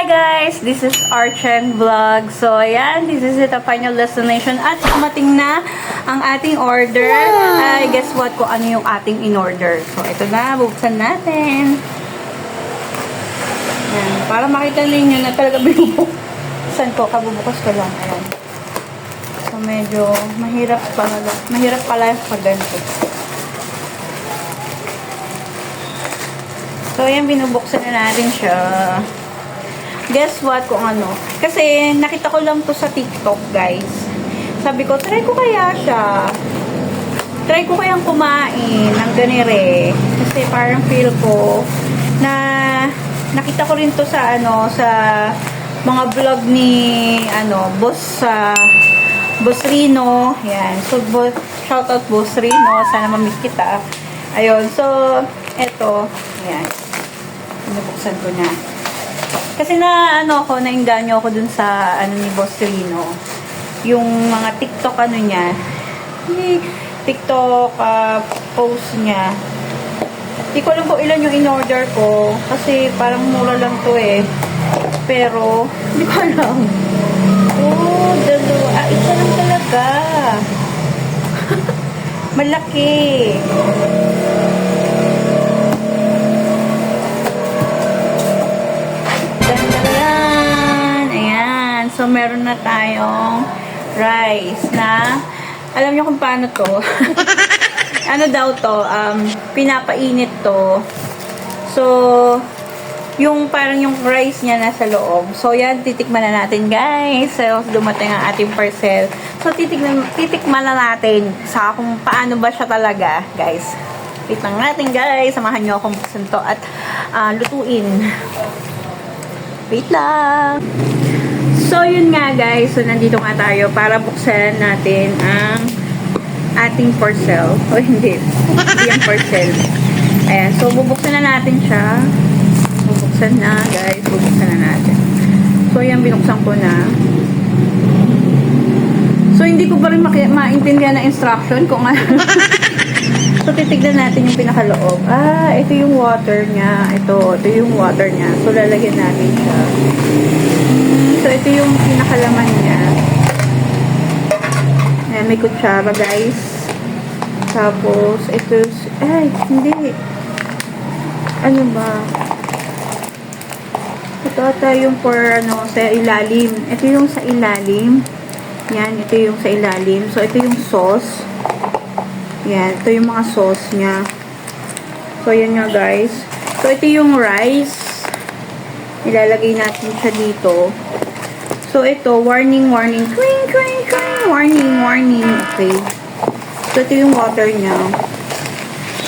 Hi guys! This is Archen Vlog. So, ayan, this is the final destination at dumating na ang ating order. Ay, guess what kung ano yung ating in-order. So, ito na, bubuksan natin. Ayan, para makita ninyo na talaga binubuksan ko, kabubukas ko lang. Ayan. So, medyo mahirap pala pag ganito. So, ayan, binubuksan na natin siya. Guess what kung ano. Kasi, nakita ko lang to sa TikTok, guys. Sabi ko, try ko kaya siya. Try ko kayang kumain ng ganire. Kasi parang feel ko na nakita ko rin to sa sa mga vlog ni Boss Rino. Yan. So, shout out Boss Rino. Sana ma-meet kita. Ayun. So, eto. Yan. Pinabuksan ko na. Kasi nainganyo ako dun sa ni Boss Rino. Yung mga TikTok niya. TikTok post niya. Hindi ko alam kung ilan yung in-order ko. Kasi parang mura lang to eh. Pero, hindi ko alam. Oh, dalawa. Isa lang talaga. Malaki. So, meron na tayong rice na, alam nyo kung paano to. Ano daw to, pinapainit to. So, parang yung rice niya nasa loob. So, yan, titikman na natin, guys. So, dumating ang ating parcel. So, titikman na natin sa kung paano ba siya talaga, guys. Wait lang natin, guys. Samahan nyo akong buksan to at lutuin. Wait lang. So, yun nga guys. So, nandito nga tayo para buksan natin ang ating parcel. O, hindi. Hindi yung parcel. Ayan. So, bubuksan na natin siya. Bubuksan na, guys. Bubuksan na natin. So, yan. Binuksan ko na. So, hindi ko pa rin maintindihan na instruction kung ano. So, titignan natin yung pinakaloob. Ito yung water niya. Ito yung water niya. So, lalagyan natin siya. So, ito yung pinakalaman niya. Ayan, may kutsara, guys. Tapos, ito, hindi. Ano ba? Ito ata yung sa ilalim. Ito yung sa ilalim. Yan, ito yung sa ilalim. So, ito yung sauce. Yan, ito yung mga sauce niya. So, yun nga, guys. So, ito yung rice. Ilalagay natin siya dito. So, ito, warning. Cring, cring, cring. Warning. Okay. So, ito yung water niya.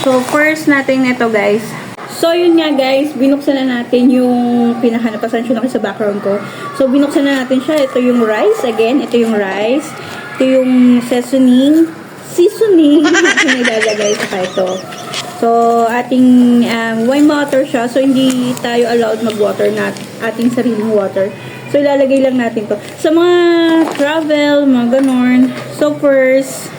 So, first natin ito, guys. So, yun nga, guys. Binuksan na natin yung pinahanapasan siya sa background ko. So, binuksan na natin siya. Ito yung rice. Again, ito yung rice. Ito yung seasoning natin ilalagay sa ito. So, ating wine water siya. So, hindi tayo allowed mag-water na ating sariling water. So, ilalagay lang natin to. Sa mga travel, mga ganon. So, first,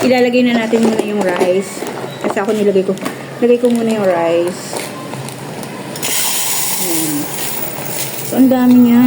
ilalagay na natin muna yung rice. Kasi ako nilagay ko muna yung rice. Ayan. So, ang dami niya.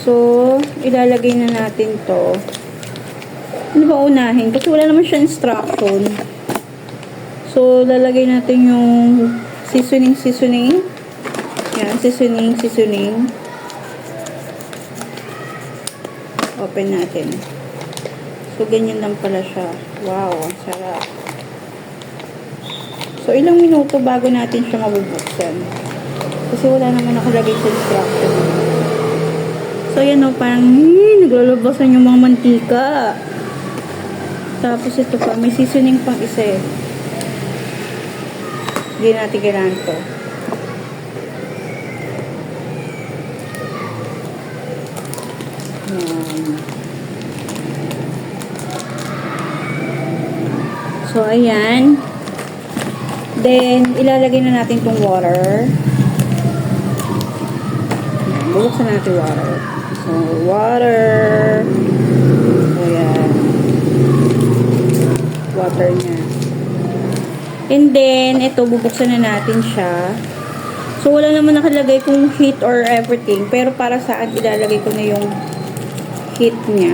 So, ilalagay na natin to. Ano ba unahin? Kasi wala naman siya instruction. So, lalagay natin yung seasoning. Yan, seasoning. Open natin. So, ganyan lang pala siya. Wow, ang sarap. So, ilang minuto bago natin siya mabubuksan. Kasi wala naman nakalagay sa instruction. So, yan o, parang naglalabasan yung mga mantika. Tapos, ito pa, may seasoning pang isa eh. Hindi natin kailangan to. So, ayan. Then, ilalagay na natin itong water. Bubuksan natin water. So, water. So, ayan. Water niya. And then, ito, bubuksan na natin siya. So, wala naman nakalagay kung heat or everything. Pero para sa akin, ilalagay ko na yung heat niya.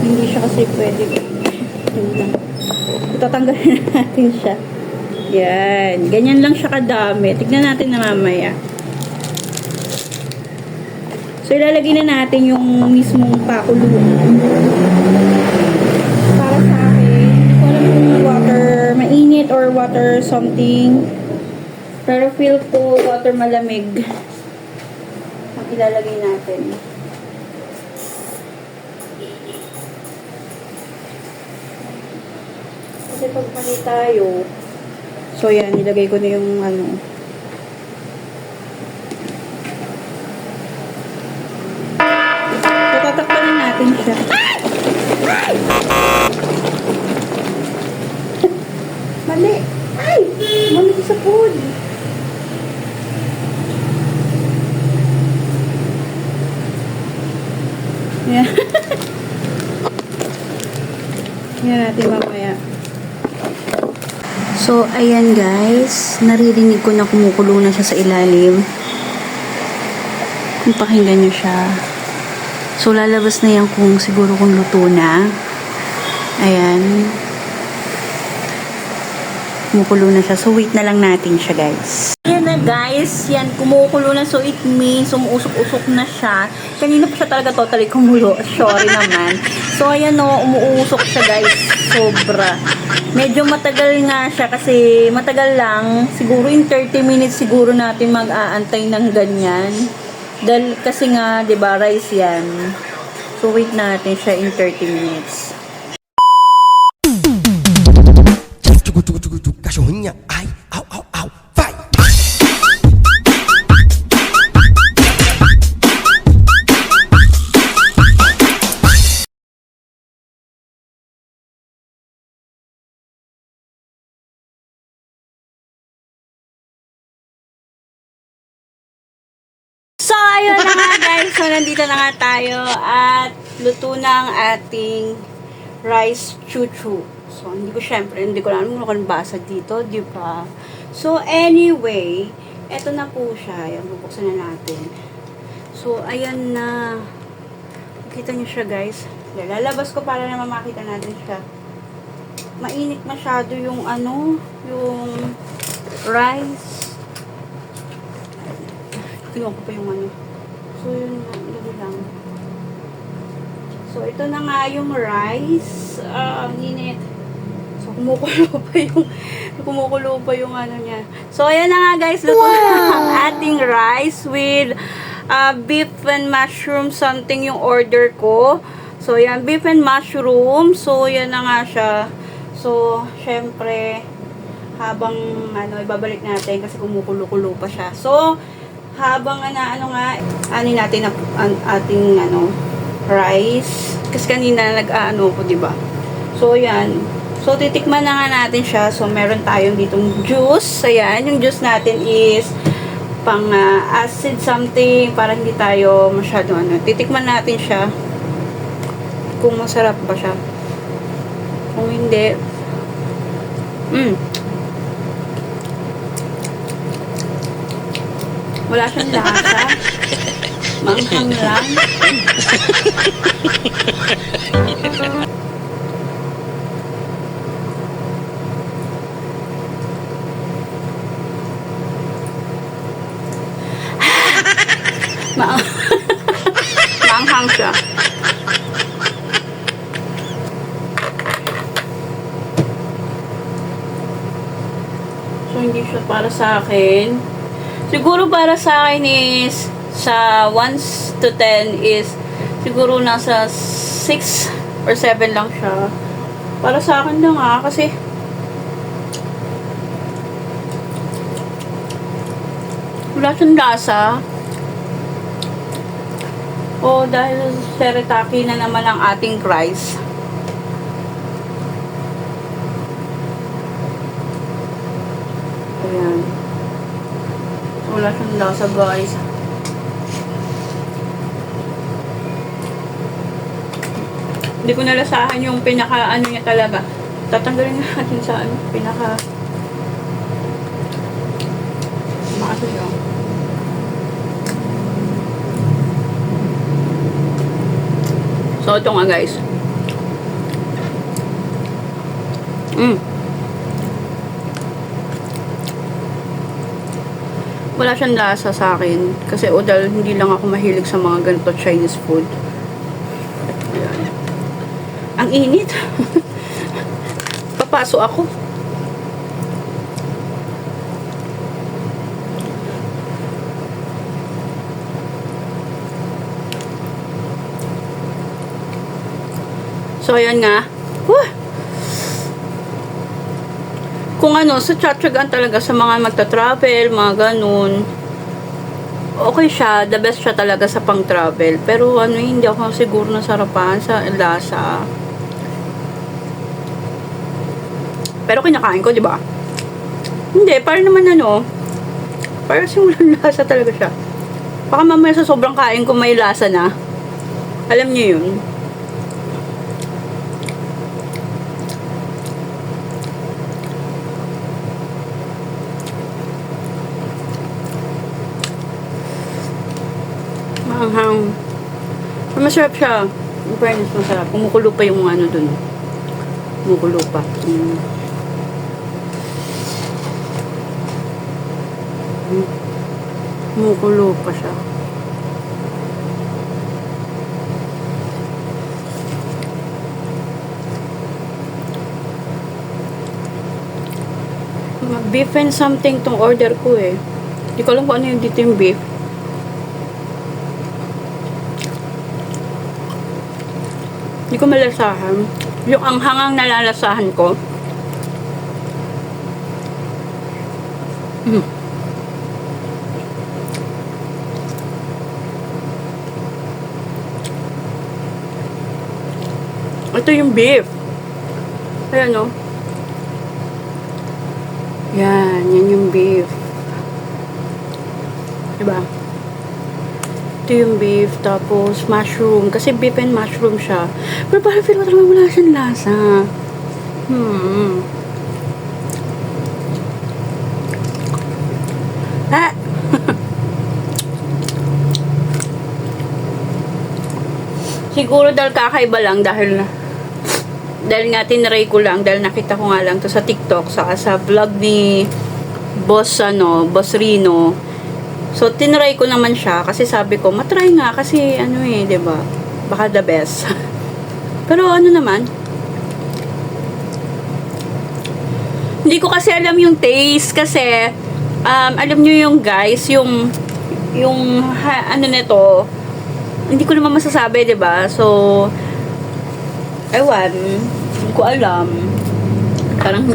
Hindi siya kasi pwede. Tatanggalin natin siya. Yan. Ganyan lang siya kadami. Tignan natin na mamaya. So, ilalagay na natin yung mismong pakuluan. Para sa akin, hindi ko alam kung water mainit or water something. Pero feel ko water malamig ang ilalagay natin. Kasi pag mali tayo, so yan, ilagay ko na yung ano. So, tatakpan na natin siya. Mali! Ay! Mali sa food! Yan. Yan natin mamaya. So, ayan guys. Naririnig ko na kumukulo na siya sa ilalim. Kung pakinggan nyo siya. So, lalabas na yan kung siguro kung luto na. Ayan. Kumukulo na siya. So, wait na lang natin siya guys. Ayan na guys. Yan, kumukulo na. So, it means umuusok-usok na siya. Kanina pa siya talaga totally kumulo. Sorry naman. So, ayan o. Umuusok siya guys. Sobra. Medyo matagal nga siya kasi matagal lang. Siguro in 30 minutes siguro natin mag-aantay ng ganyan. Dahil kasi nga, 'di ba, rice 'yan. So wait natin siya in 30 minutes. So, ayun na nga guys. So, nandito na nga tayo at luto na ang ating rice chuchu. So, hindi ko alam kung basa dito, di ba? So, anyway, eto na po siya. Ayan, bubuksan na natin. So, ayan na. Makita niyo siya guys. Lalabas ko para naman makita natin siya. Mainit masyado yung yung rice. Tingnan ko pa yung ano. So, yun lang. So, ito na nga yung rice. Init. So, kumukulo pa yung ano niya. So, ayan na nga guys. Luto na ang ating rice with beef and mushroom something yung order ko. So, yan. Beef and mushroom. So, yan na nga siya. So, syempre, habang ibabalik natin kasi kumukulo-kulo pa siya. So, habang ani natin ang ating rice kasi kanina ko, 'di ba? So yan. So titikman na nga natin siya. So meron tayong ditong juice. Ayan, yung juice natin is pang acid something para hindi tayo masyado Titikman natin siya kung masarap ba siya. Kung hindi, wala siyang lasa. Manghang lang. Manghang siya. So, hindi siya para sa akin. Siguro para sa akin is sa 1 to 10 is siguro nasa 6 or 7 lang siya. Para sa akin lang kasi wala siyang lasa. Dahil seritaki na naman ang ating rice. Ayan. Wala siyang lasa guys. Hindi ko nalasahan yung pinaka ano niya talaga. Tatanggalin natin sa ano, pinaka maasa siya. So, ito nga guys. Wala siyang lasa sa akin. Kasi dahil hindi lang ako mahilig sa mga ganito Chinese food. Ayan. Ang init. Papaso ako. So, ayan nga. Kung ano, sa tiyatsagaan talaga sa mga magta-travel, mga ganun, okay siya, the best siya talaga sa pang-travel. Pero ano, hindi ako siguro nasarapan sa lasa. Pero kinakain ko, di ba? Hindi, parang naman ano, parang simulan lasa talaga siya. Baka mamaya sa sobrang kain ko may lasa na. Alam niyo yun. Maanghang. Masarap siya. In fairness, masarap. Kumukulo pa yung ano dun. Kumukulo pa. Kumukulo pa siya. Beef and something tong order ko eh. Hindi ko alam kung ano yung dito yung beef. Hindi ko malasahan. Yung anghangang nalalasahan ko. Ito yung beef. Ayan o. Yan yung beef. Diba? Ito yung beef, tapos mushroom. Kasi beef and mushroom siya. Pero parang feel ko talaga wala siyang lasa. Ah! Siguro dahil kakaiba lang dahil nga tinry ko lang dahil nakita ko nga lang to sa TikTok sa vlog ni Boss Rino. So tinry ko naman siya kasi sabi ko matry nga kasi ano eh, 'di ba? Baka the best. Pero ano naman? Hindi ko kasi alam yung taste kasi alam niyo yung guys, yung ano nito, hindi ko naman masasabi, 'di ba? So ewan, hindi ko alam. Parang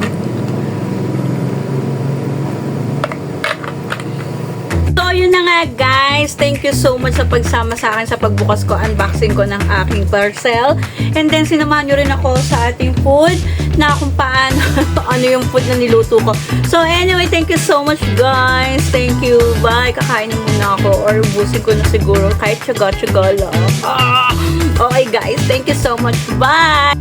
so, yun na nga guys. Thank you so much sa pagsama sa akin sa pagbukas ko, unboxing ko ng aking parcel. And then, sinamahan nyo rin ako sa ating food na kung paano, ano yung food na niluto ko. So, anyway, thank you so much guys. Thank you. Bye. Kakain na muna ako or ubusin ko na siguro kahit tsaga-tsaga lang. Okay guys, thank you so much. Bye!